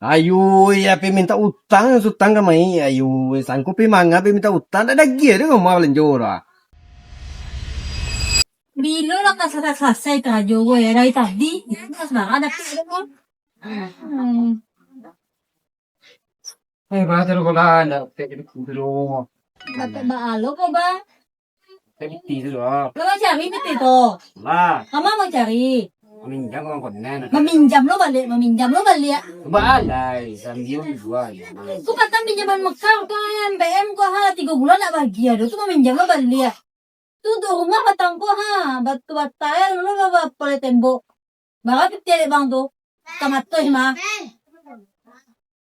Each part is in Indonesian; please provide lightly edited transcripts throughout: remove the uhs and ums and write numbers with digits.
Ayu, ya pe minta utang ka mai. Ayu, sangko pe manga pe minta utang. Ada gia dia mau belanjora. Bilo lang ka sa selesai radyo ko ya dari tadi. Mas baka na pili mo. Eh, ba terus kola na pe dulu. Dapat baalo ko ba? Pe biti dulu. Lo mau cari piti to? Lah, Kamu mau cari? minjam orang konen. Meminjam lo balik. Balai, sambil dua. Ku patang pinjaman mekar ko yan. BM ko ha, 3 bulan nak bagi ada. Tu meminjam lo balik. Tu rumah patang ko ha. Batu bataya lo ba pala tembok. Baka piti ada bang tu. Kamatoy ma.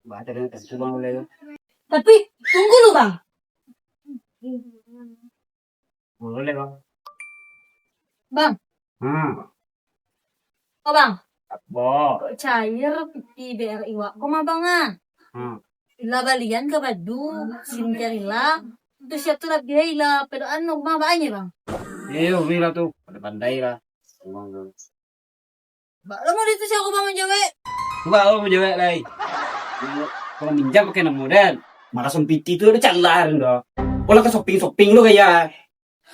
Ba terus tentu bang boleh. Tapi tunggu lu bang. Boleh bang. Bang. Oh bang. Bo. Cair piti BRI wa. Kok mah bang ah? Ila balian ke Badu. Sinjarila. Terus siap tu lah dia ila. Pero ano mah banyak bang. Iyo, bila tu. Pada pandai lah. Ba, lo mau dito siya ko bang menjaga? Ba, mau jawab lagi. Kalau minjam pakai nama modal. Malah sempiti tu ada calaran dah. Kalau ke shopping lo kayak.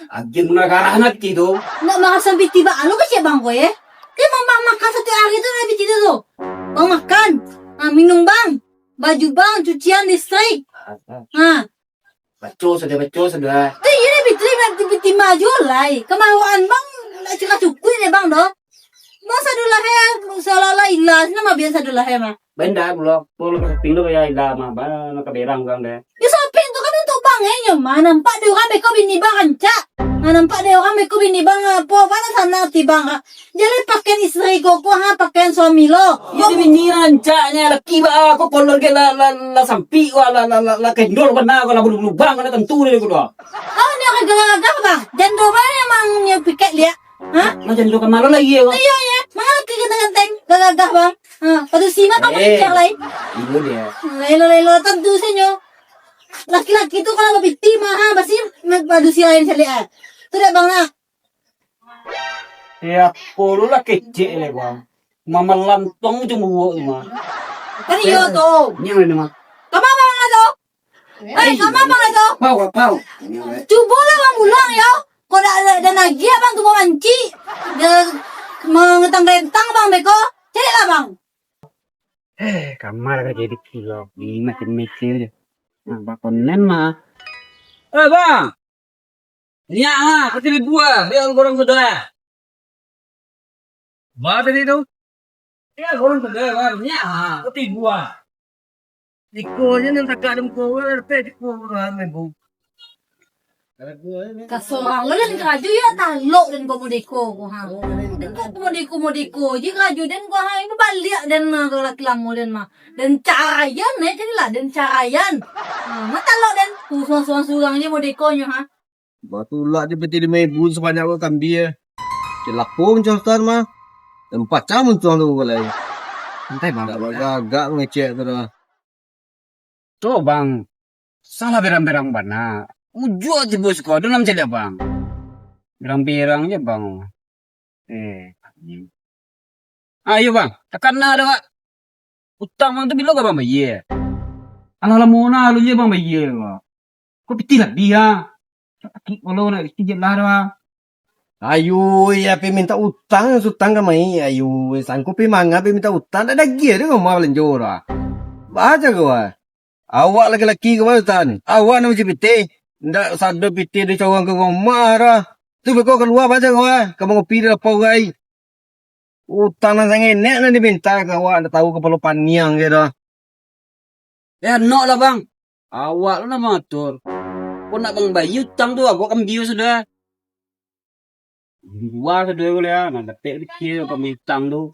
Agen muna karahan gitu. Nak makasang piti ba? Ano kasi bang ko eh? Kaya bang makan satu hari tu na piti tu. Bang makan. Minum bang. Baju bang. Cucian listrik. Baca sudah. Tu iya piti maju lah. Kemaluan bang. Cika cukui ni bang do. Bang sadulah ya. Seolah-olah ilas. Nama biasa sadulah ya mah. Benda kalau ke shopping lo kayak ilah mah. Bang, keberang bang deh. Ya shopping tu kan untuk bang eh. Nyama nampak dia orang beko bini bang kancak. Nampak dia orang beko bini bang apa. Mana sana ti bang. Jadi pakaian istri ko ha. Pakaian suami lo. Yo bini rancaknya laki ba ako kolor ke la sampi ko la kendol ba na ko la bulubang na tentu ni ko do. Oh ni akan gagah bang. Jando ba emang niya piket liat. Ha? Macam lo kamalo lagi ko. Iya ya. Mahal ke ganteng gagah bang. Padu sima tak pakai lain. Ibu dia. Lelo tentu senyo. Laki-laki tu kalau lebih mah ha pasti padu si lain sekali. Tu dah bang nak. Ya polo la kecil le bang. Mama lantong cuma mah. Kan iyo tu. Nyang ni mah. Kamu bang tu. Kamu bang tu. Pau. Cuba lah bang ulang ya. Kau dah nagi abang tu manci. Dia mengetang rentang bang beko. Cari lah bang. Kamar ka jadi kilo. Ini macam mikir je. Nah, bakonen mah. Bang. Ya, pasti dibuang. Dia gorong sudah. Ba tadi tu? Ya, gorong sudah. Ya, pasti buang. Iko je nang takak dem ko, pe ko ran bu. Kasorang lo dan kaju ya talok dan komodiko ko ha. Dan komodiko je kaju dan ko ha ini balik dan kalau kilang mo dan mah. Dan carayan jadi lah dan carayan. Mah talok dan suang surang je modiko nya ha. Batu lah dia beti 5,000 sebanyak ko kambia. Celapung contohan mah. 4 jam tuang tu ko lai. Santai bang. Agak ngecek tu dah. Tuh bang. Salah berang-berang bana. Ujua je bos ko, dalam jadi bang. Berang-berang je bang. Ayo bang, tekan na ada pak. Utang bang tu bilo ka bang bayar. Alah mona lu je bang bayar bang. Kau piti lah dia. Kalau nak piti je lah bang. Ayu, ya pe minta utang ka mai. Ayu, sangko pe manga pe minta utang. Ada gia dia mau belanjora. Baca kau. Awak laki-laki kau tan. Awak nak macam piti. Ndak sadar piti dia cawang ke marah. Tu beko keluar baca kau. Kamu ngopi dia apa gai. Utang nang sange nek nak diminta kau awak tahu kepala paniang je dah. Ya nok lah bang. Awak lu nak mengatur. Kau nak bang bayi utang tu aku akan biu sudah. Luar sudah kau lihat. Nak dapat dikira kau utang tu.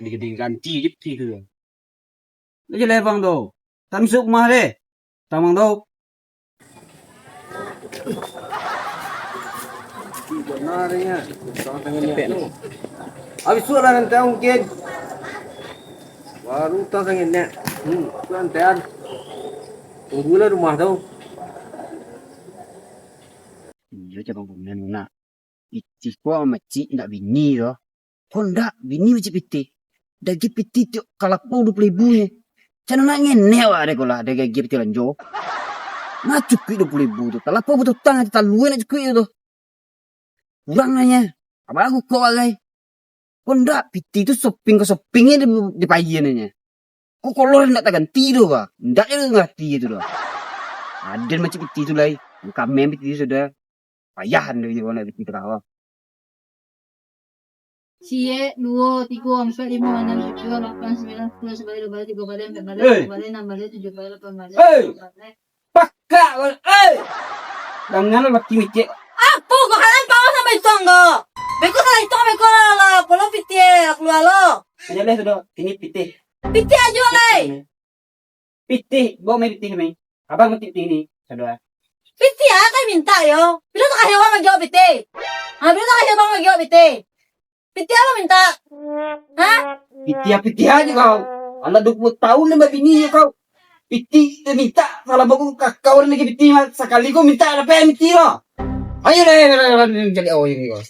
Dikira ganti je piti tu. Lagi lah bang tu. Tak masuk rumah deh. Tak bang tu. Benarnya, habis tu lah nanti mungkin baru tak sangat nak, tu nantian tunggulah rumah tu. Iya cakap bukan nak, iti ko macam nak bini loh, kau ndak bini macam piti, Dagi piti tu kalapau 20,000 ya. Cana nak ngene wa ada kola ada gigi piti lanjo. Nah cukup 20,000 tu. Kalapau betul tang kita luwe nak cukup tu. Kurang nanya. Apa aku kau alai. Kau ndak piti tu shopping ke shoppingnya di payennya. Kau kolor ndak tak ganti tu ba. Ndak je ngerti itu tu. Ada macam piti tu lai. Kami piti sudah payahan dia nak piti terkawa. Cie, 2, 3, 4, 5, 6, 7, 8, 9, 10, 11, 12, 13, 14, 15, 16, 17, 18, 19, Hey! Pakak kau. Jangan mati micik. Apa kau kalian bawa sama itu enggak? Beko salah itu beko lah, polo piti keluar lo. Aja sudah ini piti. Piti aja lai. Piti, bawa main piti main. Abang piti ini, sudah. Piti kan minta yo. Bila tak kasih orang lagi piti. Bila tak kasih orang lagi piti. Piti apa minta? Hah? Piti aja kau. Alah 20 tahun dah bini kau. Piti dia minta salah bagus kau lagi piti sekali kau minta apa yang piti lo. Ayo deh jadi ini kau.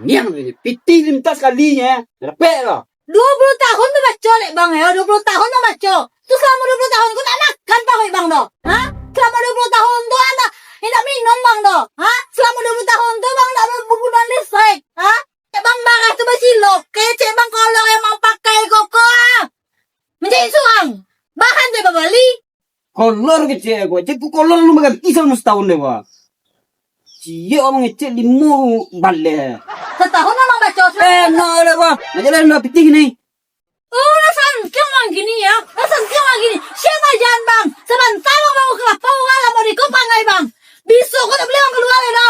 Niang piti dia minta sekalinya. Apa lo? 20 tahun tu baca lek bang ya. 20 tahun tu baca. Tu selama 20 tahun kau tak makan pakai bang do. Hah? Selama 20 tahun tu anda tidak minum bang do. Hah? Selama 20 tahun tu bang tak berguna listrik. Hah? Cek bang barang tu bersilok. Cek bang kolor yang mau pakai koko. Menjadi suang. Bahan dia berbali. Kolor kecil gua. Cek kolor lu makan kisah setahun deh gua. Cie orang ngecek 5 balik. Setahun memang baca. No ada gua. Nak jalan nak piti ni. Oh, nasangking lang gini ya. Nasangking lang gini. Siapa dyan bang? Samantalang bang kelapau wala mo di ko pangay bang. Biso ko na beli ang keluar ito.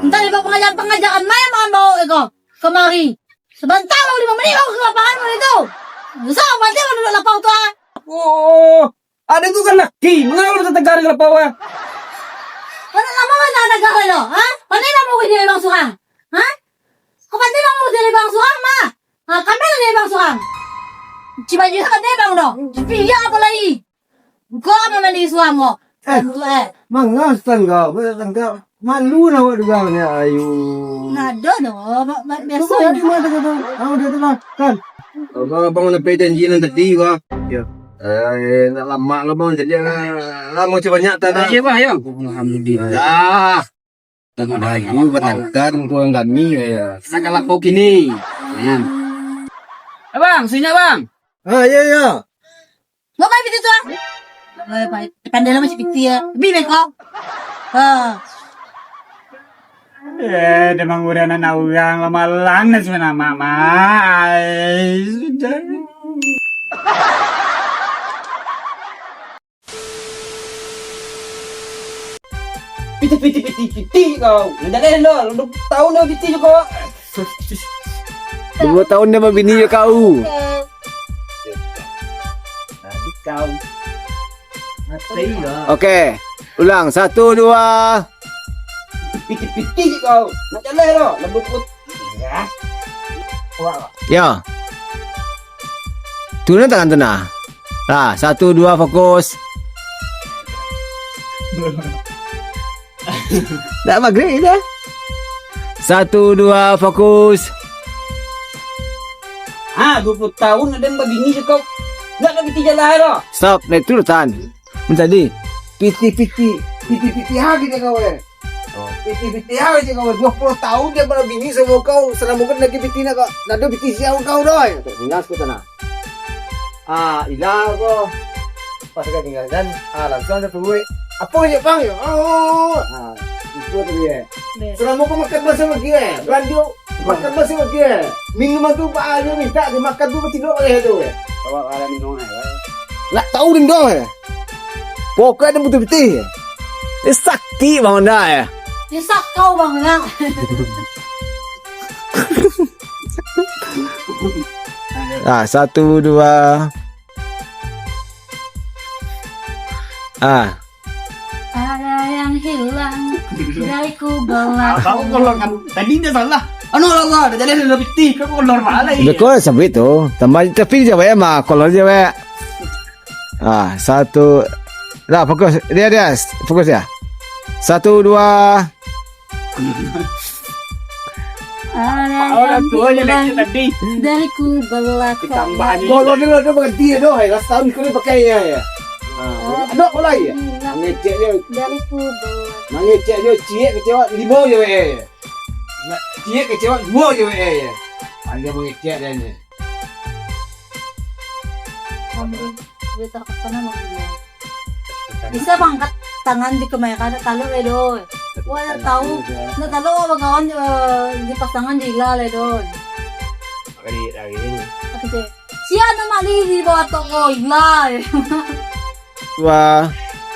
Entah di ba pengajaran maya mga mau ito. Kemari. Samantalang 5 menit ako kelapangan mo dito. Saan mati mo nung lapaw to ha? Oh, ada tu kan laki. Mengapa lu tegar ke lapaw ah? Ano naman ang nanaga ko no? Ha? Panay na mo ko dili bang suhang? Ha? Kapatid lang mo dili bang suhang ma? Ha? Kami na dili bang suhang? Cibaju ka dili bang no? Cipiya ako lagi. Ko naman di suhang mo. Mangastan kau, betul kau. Malu nak buat juga ni, ayu. Nada no, biasa. Di mana kau? Kamu dah tenang kan? Abang nak pay janjian tadi kau. Ya. Nak lama lah bang, jadi lama macam banyak tanah. Ya bah, ya. Alhamdulillah. Tengok lagi bertangkan kurang kami ya. Nak lapaw kini. Ayan. Bang, sinya bang. Ya ya. Mau main piti tuang? Pandai lah macam piti ya. Bibi kau. Demang udah na orang lama lang na sila mama. Ay, sudah. Piti kau. Nandiyan lo, 20 tahun na piti kau. 2 tahun dah berbini kau. Tadi kau. Mati lah. Okey. Ulang 1 2. Piti kau. Nak jalan lo, lebut put. Ya. Wah. Ya. Turun tangan tenang. Nah, 1 2 fokus. Dah maghrib dah. 1 2 fokus. 20 tahun ada begini je kau. Nak piti jalan lo. Stop, naik turun tan. Tadi piti hari dia kau piti hari dia kau 20 tahun dia pernah bini sama kau selama kau lagi piti nak kau nak ada piti siapa kau dah tinggal aku tanah ilah kau pas kau tinggal dan langsung ada pergi apa je bang ya itu dia selama kau makan bersama dia radio makan bersama dia minuman tu pak dia minta dia makan tu tidur oleh tu Bawa ala minum ai. nak tahu ding dong pokoknya ada putih-putih sakti bang anda ya Isak kau bang lang. Ah, 1 2. Ada yang hilang dari kubelah. Kau kolor kan. Tadi dia salah. Anu lah, dah jalan dah piti. Kau kolor mana ini? Dekor sampai itu. Tambah tapi je ya mah kolor je we. 1. Dah fokus. Dia fokus ya. 1 2. Ada orang tuanya lagi tadi. Dariku belakang. Ditambahin. Kalau dia berhenti doh, last tahun kau ni pakai ya. Ada pula ya. Mengecek je, Dariku belakang. mengecek je, ciek kecewa 5 je weh. Nak ciek kecewa 2 je weh. Dia mengecek dia ni. Dia tak pernah mau bilang. Bisa angkat tangan di kemeja kalau ledon. Wah tahu, na tahu apa kawan di pasangan di lah ledon. Kali lagi ini. Kasi siya na mali di bawah toko ilah. Wah,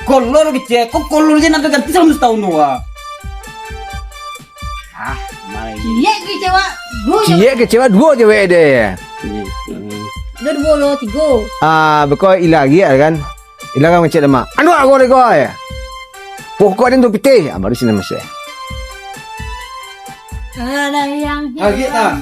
Kolor kecil, kok kolor aja nanti ganti sama setahun doa. Ah, main. Iya kecewa. Dua ciek kecewa 2 je weh dia. dua bolo tiga. Bekau ilagi kan. Ilaga mengecek lemak. Anu aku ni kau ya. Pokok dia tu putih. Baru sini masih. Ada yang Lagi tak?